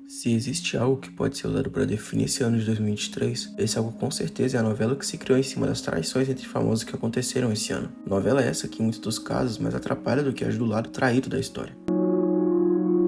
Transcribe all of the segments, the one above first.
Se existe algo que pode ser usado para definir esse ano de 2023, esse algo com certeza é a novela que se criou em cima das traições entre famosos que aconteceram esse ano. Novela essa que em muitos dos casos mais atrapalha do que ajuda o lado traído da história.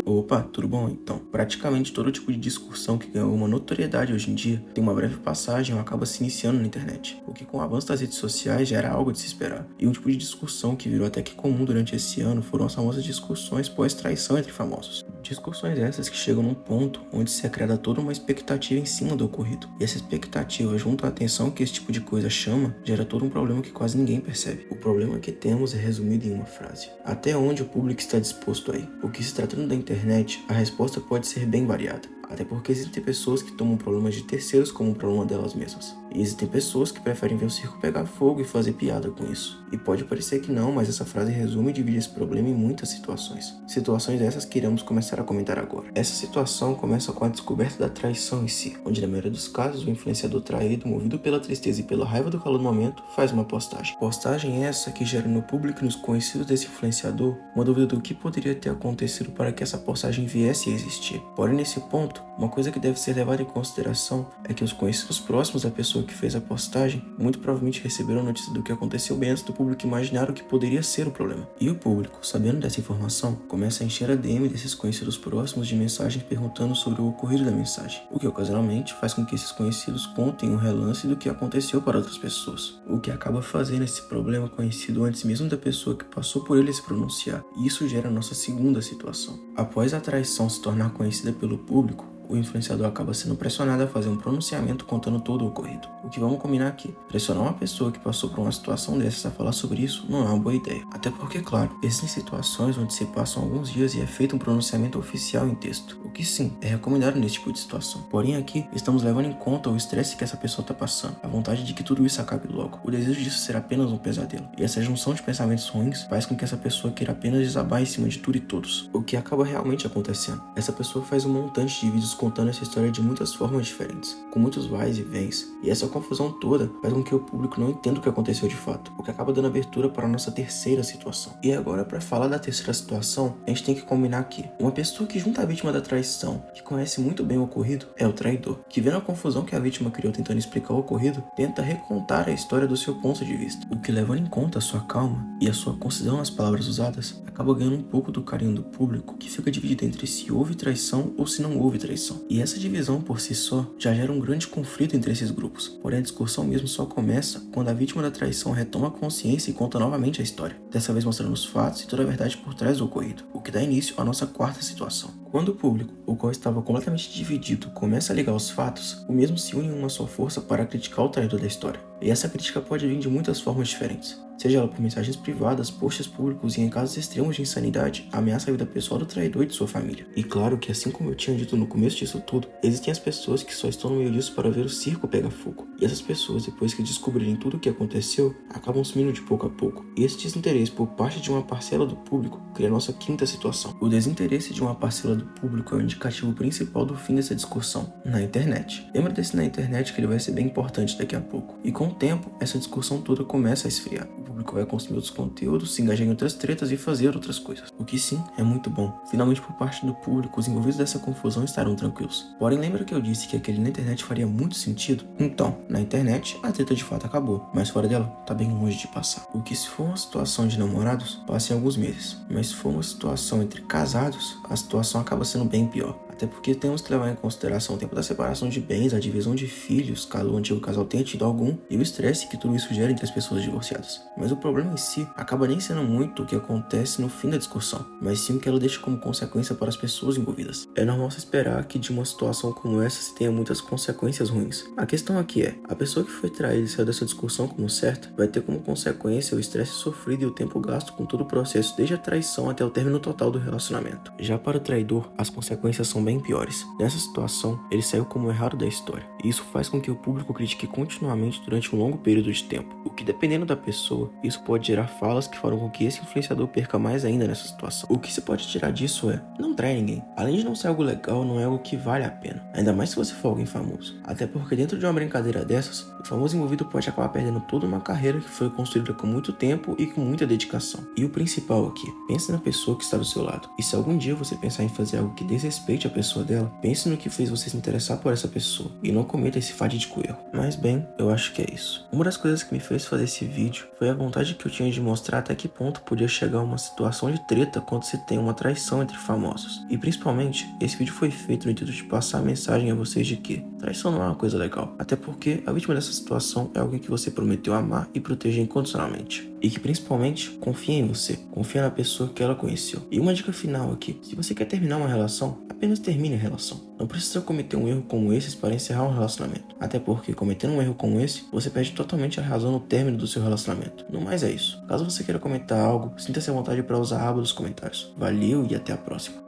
Opa, tudo bom? Então, praticamente todo tipo de discussão que ganhou uma notoriedade hoje em dia tem uma breve passagem ou acaba se iniciando na internet, o que com o avanço das redes sociais já era algo de se esperar. E um tipo de discussão que virou até que comum durante esse ano foram as famosas discussões pós-traição entre famosos. Discussões essas que chegam num ponto onde se é criada toda uma expectativa em cima do ocorrido. E essa expectativa, junto à atenção que esse tipo de coisa chama, gera todo um problema que quase ninguém percebe. O problema que temos é resumido em uma frase: até onde o público está disposto a ir? Porque se tratando da internet, a resposta pode ser bem variada. Até porque existem pessoas que tomam problemas de terceiros como um problema delas mesmas. E existem pessoas que preferem ver o circo pegar fogo e fazer piada com isso. E pode parecer que não, mas essa frase resume e divide esse problema em muitas situações. Situações essas que iremos começar a comentar agora. Essa situação começa com a descoberta da traição em si, onde na maioria dos casos o influenciador traído, movido pela tristeza e pela raiva do calor do momento, faz uma postagem. Postagem essa que gera no público e nos conhecidos desse influenciador uma dúvida do que poderia ter acontecido para que essa postagem viesse a existir. Porém, nesse ponto, uma coisa que deve ser levada em consideração é que os conhecidos próximos da pessoa que fez a postagem muito provavelmente receberam notícia do que aconteceu bem antes do público imaginar o que poderia ser o problema. E o público, sabendo dessa informação, começa a encher a DM desses conhecidos próximos de mensagens perguntando sobre o ocorrido da mensagem, o que ocasionalmente faz com que esses conhecidos contem um relance do que aconteceu para outras pessoas, o que acaba fazendo esse problema conhecido antes mesmo da pessoa que passou por ele se pronunciar. E isso gera a nossa segunda situação. Após a traição se tornar conhecida pelo público, o influenciador acaba sendo pressionado a fazer um pronunciamento contando todo o ocorrido. O que vamos combinar aqui: pressionar uma pessoa que passou por uma situação dessas a falar sobre isso não é uma boa ideia. Até porque, claro, existem situações onde se passam alguns dias e é feito um pronunciamento oficial em texto, o que sim, é recomendado nesse tipo de situação. Porém aqui, estamos levando em conta o estresse que essa pessoa está passando, a vontade de que tudo isso acabe logo, o desejo disso ser apenas um pesadelo. E essa junção de pensamentos ruins faz com que essa pessoa queira apenas desabar em cima de tudo e todos, o que acaba realmente acontecendo. Essa pessoa faz um montante de vídeos contando essa história de muitas formas diferentes, com muitos vais e vens, e essa confusão toda faz com que o público não entenda o que aconteceu de fato, o que acaba dando abertura para a nossa terceira situação. E agora, para falar da terceira situação, a gente tem que combinar aqui: uma pessoa que junta a vítima da traição, que conhece muito bem o ocorrido, é o traidor, que vendo a confusão que a vítima criou tentando explicar o ocorrido, tenta recontar a história do seu ponto de vista, o que, levando em conta a sua calma e a sua concisão nas palavras usadas, acaba ganhando um pouco do carinho do público, que fica dividido entre se houve traição ou se não houve traição. E essa divisão por si só já gera um grande conflito entre esses grupos. Porém, a discussão mesmo só começa quando a vítima da traição retoma a consciência e conta novamente a história, dessa vez mostrando os fatos e toda a verdade por trás do ocorrido, o que dá início à nossa quarta situação. Quando o público, o qual estava completamente dividido, começa a ligar os fatos, o mesmo se une em uma só força para criticar o traidor da história. E essa crítica pode vir de muitas formas diferentes, seja ela por mensagens privadas, posts públicos e, em casos extremos de insanidade, ameaça a vida pessoal do traidor e de sua família. E claro que, assim como eu tinha dito no começo disso tudo, existem as pessoas que só estão no meio disso para ver o circo pegar fogo. E essas pessoas, depois que descobrirem tudo o que aconteceu, acabam sumindo de pouco a pouco. E esse desinteresse por parte de uma parcela do público cria a nossa quinta situação. O desinteresse de uma parcela do público é o indicativo principal do fim dessa discussão, na internet. Lembra desse na internet que ele vai ser bem importante daqui a pouco. E com o tempo, essa discussão toda começa a esfriar. O público vai consumir outros conteúdos, se engajar em outras tretas e fazer outras coisas. O que sim, é muito bom. Finalmente, por parte do público, os envolvidos dessa confusão estarão tranquilos. Porém, lembra que eu disse que aquele na internet faria muito sentido? Então, na internet, a treta de fato acabou, mas fora dela, tá bem longe de passar. O que, se for uma situação de namorados, passa em alguns meses. Mas se for uma situação entre casados, a situação acaba sendo bem pior. Até porque temos que levar em consideração o tempo da separação de bens, a divisão de filhos, caso o antigo casal tenha tido algum, e o estresse que tudo isso gera entre as pessoas divorciadas. Mas o problema em si acaba nem sendo muito o que acontece no fim da discussão, mas sim o que ela deixa como consequência para as pessoas envolvidas. É normal se esperar que de uma situação como essa se tenha muitas consequências ruins. A questão aqui é: a pessoa que foi traída e saiu dessa discussão como certa, vai ter como consequência o estresse sofrido e o tempo gasto com todo o processo, desde a traição até o término total do relacionamento. Já para o traidor, as consequências são bem piores. Nessa situação, ele saiu como o errado da história, e isso faz com que o público critique continuamente durante um longo período de tempo, o que, dependendo da pessoa, isso pode gerar falas que farão com que esse influenciador perca mais ainda nessa situação. O que se pode tirar disso é: não trai ninguém. Além de não ser algo legal, não é algo que vale a pena, ainda mais se você for alguém famoso. Até porque dentro de uma brincadeira dessas, o famoso envolvido pode acabar perdendo toda uma carreira que foi construída com muito tempo e com muita dedicação. E o principal aqui: pense na pessoa que está do seu lado, e se algum dia você pensar em fazer algo que desrespeite a pessoa dela, pense no que fez você se interessar por essa pessoa e não cometa esse fatídico erro. Mas bem, eu acho que é isso. Uma das coisas que me fez fazer esse vídeo foi a vontade que eu tinha de mostrar até que ponto podia chegar uma situação de treta quando se tem uma traição entre famosos. E principalmente, esse vídeo foi feito no intuito de passar a mensagem a vocês de que traição não é uma coisa legal, até porque a vítima dessa situação é alguém que você prometeu amar e proteger incondicionalmente. E que principalmente confia em você, confia na pessoa que ela conheceu. E uma dica final aqui, se você quer terminar uma relação, apenas termine a relação. Não precisa cometer um erro como esse para encerrar um relacionamento. Até porque cometendo um erro como esse, você perde totalmente a razão no término do seu relacionamento. No mais é isso. Caso você queira comentar algo, sinta-se à vontade para usar a aba dos comentários. Valeu e até a próxima.